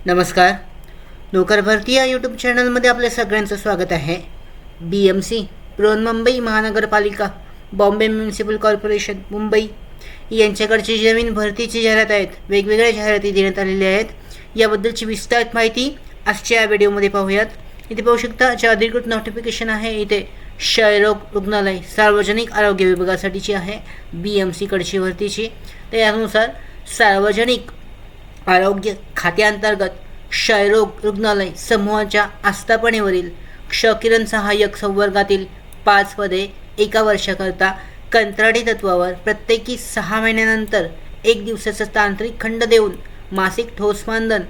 नमस्कार. नोकर भरती या यूट्यूब चॅनलमध्ये आपल्या सगळ्यांचं स्वागत आहे. BMC बृहन्मुंबई महानगरपालिका, बॉम्बे म्युनिसिपल कॉर्पोरेशन मुंबई यांच्याकडची जी नवीन भरतीची जाहिरात आहेत, वेगवेगळ्या जाहिराती देण्यात आलेल्या आहेत. याबद्दलची विस्तारित माहिती आजच्या या व्हिडिओमध्ये पाहूयात. इथे पाहू शकता जे अधिकृत नोटिफिकेशन आहे, इथे क्षयरोग रुग्णालय सार्वजनिक आरोग्य विभागासाठीची आहे BMC कडची भरतीची. त्यानुसार सार्वजनिक आरोग्य खात्याअंतर्गत क्षयरोग रुग्णालय समूहाच्या आस्थापनेवरील क्षकिरण सहाय्यक संवर्गातील 5 पदे 1 वर्षाकरता कंत्राटी तत्वावर प्रत्येकी 6 महिन्यानंतर 1 दिवसाचा तांत्रिक खंड देऊन मासिक ठोस मानधन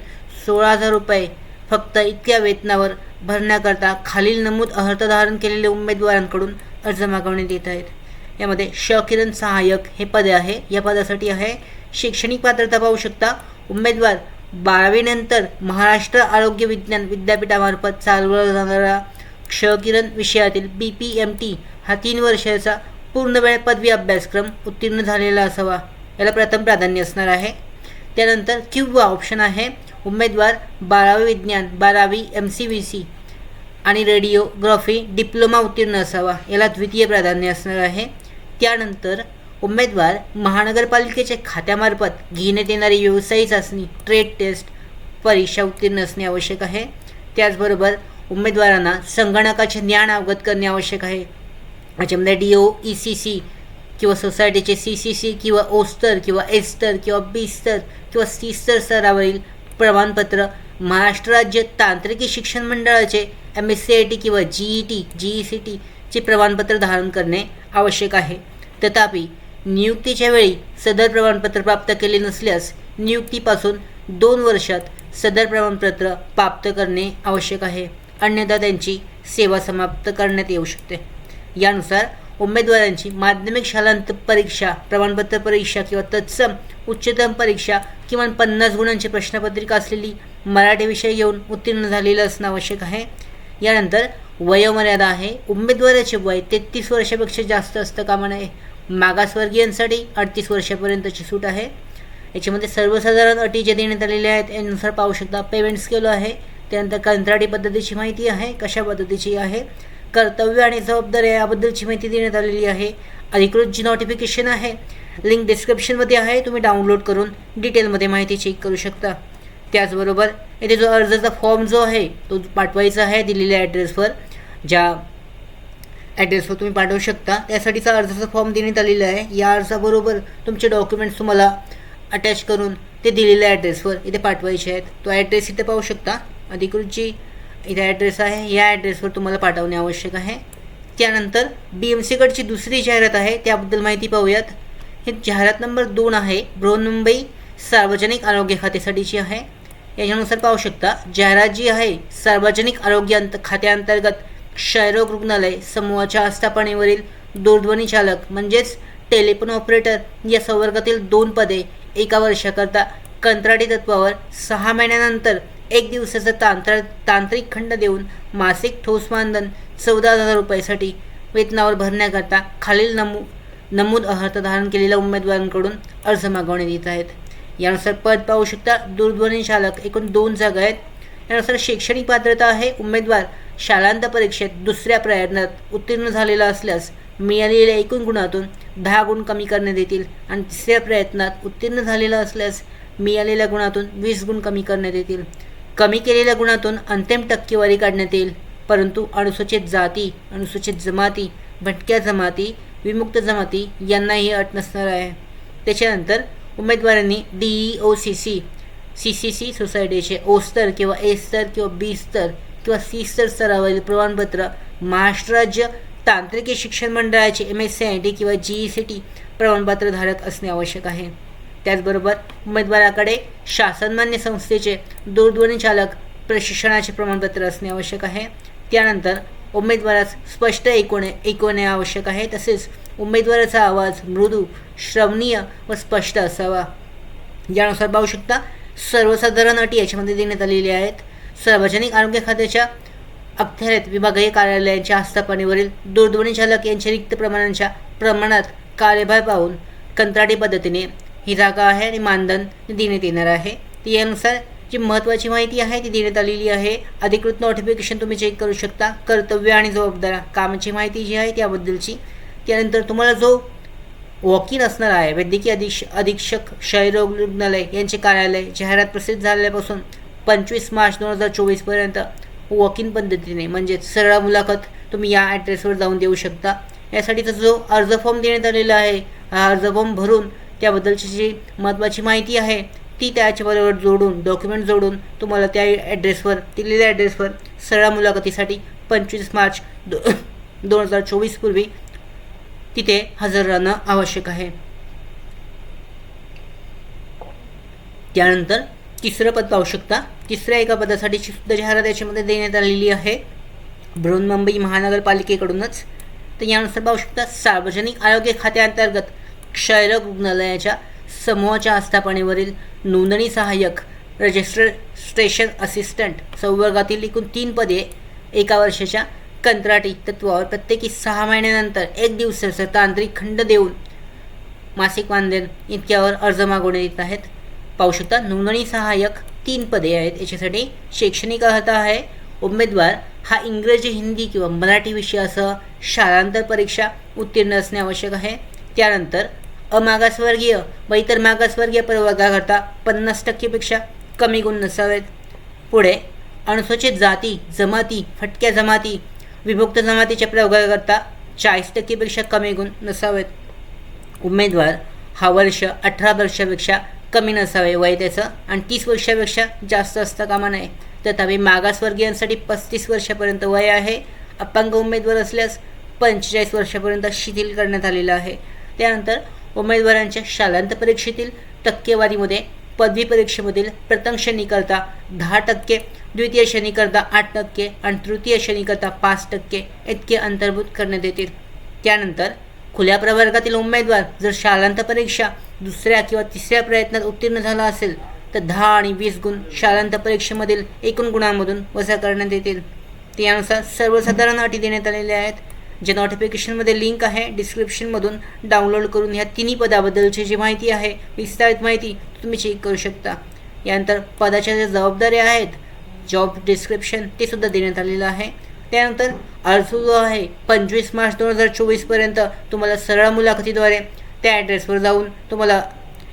16,000 रुपये फक्त इतक्या वेतनावर भरण्याकरता खालील नमूद अर्हता धारण केलेल्या उमेदवारांकडून अर्ज मागवण्यात येत आहेत. यामध्ये क्षकिरण सहाय्यक हे पद आहे. या पदासाठी आहे शैक्षणिक पात्रता पाहू शकता. उमेदवार 12वी नंतर महाराष्ट्र आरोग्य विज्ञान विद्यापीठामार्फत चालवला जाणारा क्षकिरण विषयातील BPMT हा 3 वर्षाचा पूर्णवेळ पदवी अभ्यासक्रम उत्तीर्ण झालेला असावा. याला प्रथम प्राधान्य असणार आहे. त्यानंतर किंवा ऑप्शन आहे उमेदवार 12वी विज्ञान, 12वी MCVC आणि रेडिओग्राफी डिप्लोमा उत्तीर्ण असावा. याला द्वितीय प्राधान्य असणार आहे. त्यानंतर उमेदवार महानगरपालिकेच्या खात्यामार्फत घेण्यात येणारी व्यवसायिक चाचणी ट्रेड टेस्ट परीक्षा उत्तीर्ण असणे आवश्यक आहे. त्याचबरोबर उमेदवारांना संगणकाचे ज्ञान अवगत करणे आवश्यक आहे. याच्यामध्ये DO, ECC किंवा सोसायटीचे CCC किंवा O स्तर किंवा S स्तर किंवा B स्तर किंवा C स्तर स्तरावरील प्रमाणपत्र, महाराष्ट्र राज्य तांत्रिकी शिक्षण मंडळाचे MSCIT किंवा GET, GECT चे प्रमाणपत्र धारण करणे आवश्यक आहे. तथापि नियुक्तीच्या वेळी सदर प्रमाणपत्र प्राप्त केले नसल्यास नियुक्तीपासून 2 वर्षात सदर प्रमाणपत्र प्राप्त करणे आवश्यक आहे, अन्यथा त्यांची सेवा समाप्त करण्यात येऊ शकते. यानुसार उमेदवारांची माध्यमिक शालांत परीक्षा, प्रमाणपत्र परीक्षा किंवा तत्सम उच्चतम परीक्षा किमान 50 गुणांची प्रश्नपत्रिका असलेली मराठी विषय घेऊन उत्तीर्ण झालेलं असणं आवश्यक आहे. यानंतर वयोमर्यादा आहे. उमेदवाराचे वय 33 वर्षापेक्षा जास्त असतं कामा नये. मागासवर्गीयांसाठी 38 वर्षापर्यंतची सूट आहे. याच्यामध्ये सर्वसाधारण अटी जे देण्यात आलेल्या आहेत यानुसार पाहू शकता. पेमेंट स्केल आहे. त्यानंतर कंत्राटी पद्धतीची माहिती आहे, कशा पद्धतीची आहे, कर्तव्य आणि जबाबदाऱ्या याबद्दलची माहिती देण्यात आलेली आहे. अधिकृत जी नोटिफिकेशन आहे लिंक डिस्क्रिप्शनमध्ये आहे, तुम्ही डाउनलोड करून डिटेलमध्ये माहिती चेक करू शकता. त्याचबरोबर येथे जो अर्जाचा फॉर्म जो आहे तो पाठवायचा आहे दिलेल्या ॲड्रेसवर. ज्या ॲड्रेसवर तुम्ही पाठवू शकता त्यासाठीचा अर्जाचा फॉर्म देण्यात आलेला आहे. या अर्जाबरोबर तुमचे डॉक्युमेंट्स तुम्हाला अटॅच करून ते दिलेल्या ॲड्रेसवर इथे पाठवायचे आहेत. तो ॲड्रेस इथे पाहू शकता. अधिकृत जी इथे ॲड्रेस आहे या ॲड्रेसवर तुम्हाला पाठवणे आवश्यक आहे. त्यानंतर BMC कडची दुसरी जाहिरात आहे, त्याबद्दल माहिती पाहूयात. ही जाहिरात नंबर 2 आहे. बृहन्मुंबई सार्वजनिक आरोग्य खात्यासाठीची आहे. याच्यानुसार पाहू शकता जाहिरात जी आहे सार्वजनिक आरोग्य खात्याअंतर्गत क्षयरोग रुग्णालय समूहाच्या आस्थापनेवरील दूरध्वनी चालक म्हणजेच टेलिफोन ऑपरेटर या संवर्गातील 2 पदे 1 वर्षाकरता कंत्राटी तत्वावर 6 महिन्यानंतर 1 दिवसाचा तांत्रिक खंड देऊन मासिक ठोस मानधन 14,000 रुपयासाठी वेतनावर भरण्याकरता खालील नमूद अर्हता धारण केलेल्या उमेदवारांकडून अर्ज मागवण्यात येत आहेत. यानुसार पद पाहू शकता दूरध्वनी चालक, एकूण 2 जागा आहेत. यानुसार शैक्षणिक पात्रता आहे. उमेदवार शालांत परीक्षेत 2ऱ्या प्रयत्नात उत्तीर्ण झालेला असल्यास मिळालेल्या एकूण गुणातून 10 गुण कमी करण्यात येतील आणि 3ऱ्या प्रयत्नात उत्तीर्ण झालेला असल्यास मिळालेल्या गुणातून 20 गुण कमी करण्यात येतील. कमी केलेल्या गुणातून अंतिम टक्केवारी काढण्यात येईल, परंतु अनुसूचित जाती, अनुसूचित जमाती, भटक्या जमाती, विमुक्त जमाती यांना ही अट नसणार आहे. त्याच्यानंतर उमेदवारांनी DO, CCC सोसायटीचे O स्तर किंवा S स्तर किंवा B स्तर किंवा C स्तर स्तरावरील प्रमाणपत्र, महाराष्ट्र राज्य तांत्रिकी शिक्षण मंडळाचे MSCIT किंवा GECT प्रमाणपत्र धारक असणे आवश्यक आहे. त्याचबरोबर उमेदवाराकडे शासनमान्य संस्थेचे दूरध्वनी चालक प्रशिक्षणाचे प्रमाणपत्र असणे आवश्यक आहे. त्यानंतर उमेदवारास स्पष्ट ऐकवणे आवश्यक आहे. तसेच उमेदवाराचा आवाज मृदू, श्रवणीय व स्पष्ट असावा. यानुसार पाहू शकता सर्वसाधारण अटी याच्यामध्ये देण्यात आलेल्या आहेत. सार्वजनिक आरोग्य खात्याच्या अखत्यारीत विभागीय कार्यालयांच्या आस्थापनेवरील दूरध्वनी चालक यांच्या रिक्त प्रमाणात कार्यभार पाहून कंत्राटी पद्धतीने ही जागा आहे आणि मानधन देण्यात येणार आहे. यानुसार जी महत्त्वाची माहिती आहे ती देण्यात आलेली आहे. अधिकृत नोटिफिकेशन तुम्ही चेक करू शकता. कर्तव्य आणि जबाबदाऱ्या कामाची माहिती जी आहे त्याबद्दलची. त्यानंतर तुम्हाला जो वॉक इन असणार आहे वैद्यकीय अधीक्षक क्षयरोग रुग्णालय यांचे कार्यालय जाहिरात प्रसिद्ध झाल्यापासून 25 मार्च 2024पर्यंत वॉक इन पद्धतीने म्हणजेच सरळ मुलाखत तुम्ही या ॲड्रेसवर जाऊन देऊ शकता. यासाठीचा जो अर्ज फॉर्म देण्यात आलेला आहे हा अर्ज फॉर्म भरून त्याबद्दलची जी महत्त्वाची माहिती आहे ती त्याच्याबरोबर जोडून डॉक्युमेंट जोडून तुम्हाला त्या ॲड्रेसवर दिलेल्या ॲड्रेसवर सरळ मुलाखतीसाठी 25 मार्च 2024 पूर्वी तिथे हजर राहणं आवश्यक आहे. त्यानंतर तिसरं पद पाहू शकता. तिसऱ्या एका पदासाठीची सुद्धा जाहिरात याच्यामध्ये देण्यात आलेली आहे बृहन्मुंबई महानगरपालिकेकडूनच. तर यानुसार पाहू शकता सार्वजनिक आरोग्य खात्याअंतर्गत क्षयरोग रुग्णालयाच्या समूहाच्या आस्थापनेवरील नोंदणी सहाय्यक रजिस्ट्रेशन असिस्टंट संवर्गातील एकूण 3 पदे एका वर्षाच्या कंत्राटी तत्वावर प्रत्येकी 6 महिन्यानंतर 1 दिवसाचा तांत्रिक खंड देऊन मासिक मानधन इतक्यावर अर्ज मागवण्यात येत आहेत. पाहू शकता नोंदणी सहाय्यक 3 पदे आहेत. याच्यासाठी शैक्षणिक अर्हता आहे. उमेदवार हा इंग्रजी हिंदी किंवा मराठी विषयासह शालांतर परीक्षा उत्तीर्ण असणे आवश्यक आहे. त्यानंतर अमागासवर्गीय व इतर मागासवर्गीय प्रवर्गाकरता 50% कमी गुण नसावेत. पुढे अनुसूचित जाती जमाती फटक्या जमाती विभक्त जमातीच्या प्रवर्गाकरता 40% कमी गुण नसावेत. उमेदवार हा वर्ष 18 वर्षापेक्षा कमी नसावे वय त्याचं आणि 30 वर्षापेक्षा जास्त असता कामा नये. तथापि मागासवर्गीयांसाठी 35 वर्षापर्यंत वय आहे. अपंग उमेदवार असल्यास 45 वर्षापर्यंत शिथिल करण्यात आलेलं आहे. त्यानंतर उमेदवारांच्या शालांत परीक्षेतील टक्केवारीमध्ये पदवी परीक्षेमधील प्रथम श्रेणीकरता 10%, द्वितीय श्रेणीकरता 8% आणि तृतीय श्रेणीकरता 5% इतके अंतर्भूत करण्यात येतील. त्यानंतर खुल्या प्रवर्गातील उमेदवार जर शालांत परीक्षा दुसऱ्या किंवा तिसऱ्या प्रयत्नात उत्तीर्ण झाला असेल तर 10 आणि 20 गुण शालांत परीक्षेमधील एकूण गुणांमधून वजा करण्यात येतील. त्यानुसार सर्वसाधारण अटी देण्यात आलेल्या आहेत. जे नोटिफिकेशनमध्ये लिंक आहे डिस्क्रिप्शनमधून डाउनलोड करून ह्या 3 पदाबद्दलची जी माहिती आहे विस्तारित माहिती तुम्ही चेक करू शकता. यानंतर पदाच्या ज्या जबाबदाऱ्या आहेत जॉब डिस्क्रिप्शन ते सुद्धा देण्यात आलेलं आहे. त्यानंतर अर्ज जो आहे 25 मार्च 2024पर्यंत तुम्हाला सरळ मुलाखतीद्वारे त्या ॲड्रेसवर जाऊन तुम्हाला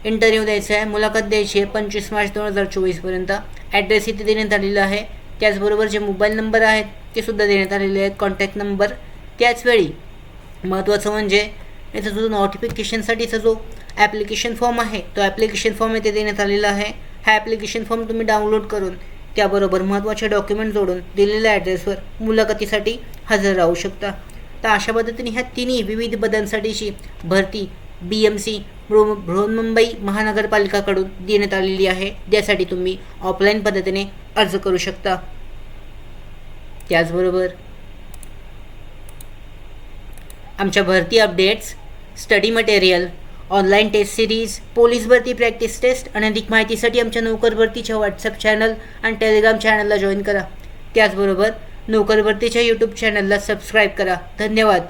इंटरव्ह्यू द्यायचा आहे. मुलाखत द्यायची आहे 25 मार्च 2024पर्यंत. ॲड्रेस इथे देण्यात आलेला आहे. त्याचबरोबर जे मोबाईल नंबर आहेत ते सुद्धा देण्यात आलेले आहेत कॉन्टॅक्ट नंबर. त्याचवेळी महत्त्वाचं म्हणजे याचा जो नोटिफिकेशनसाठीचा जो ॲप्लिकेशन फॉर्म आहे तो ॲप्लिकेशन फॉर्म इथे देण्यात आलेला आहे. हा ॲप्लिकेशन फॉर्म तुम्ही डाउनलोड करून त्याबरोबर महत्त्वाचे डॉक्युमेंट जोडून दिलेल्या ॲड्रेसवर मुलाखतीसाठी हजर राहू शकता. तर अशा पद्धतीने ह्या 3 विविध पदांसाठीची भरती BMC बृहन्मुंबई महानगरपालिकाकडून देण्यात आलेली आहे. ज्यासाठी तुम्ही ऑफलाईन पद्धतीने अर्ज करू शकता. त्याचबरोबर आमच्या भरती updates, study material, online test series, police भरती प्रॅक्टिस टेस्ट आणि अधिक माहितीसाठी आमच्या नोकर भरतीच्या व्हॉट्सअप चॅनल आणि टेलिग्राम चॅनलला जॉईन करा. त्याचबरोबर नोकर भरतीच्या यूट्यूब चॅनलला सबस्क्राईब करा. धन्यवाद.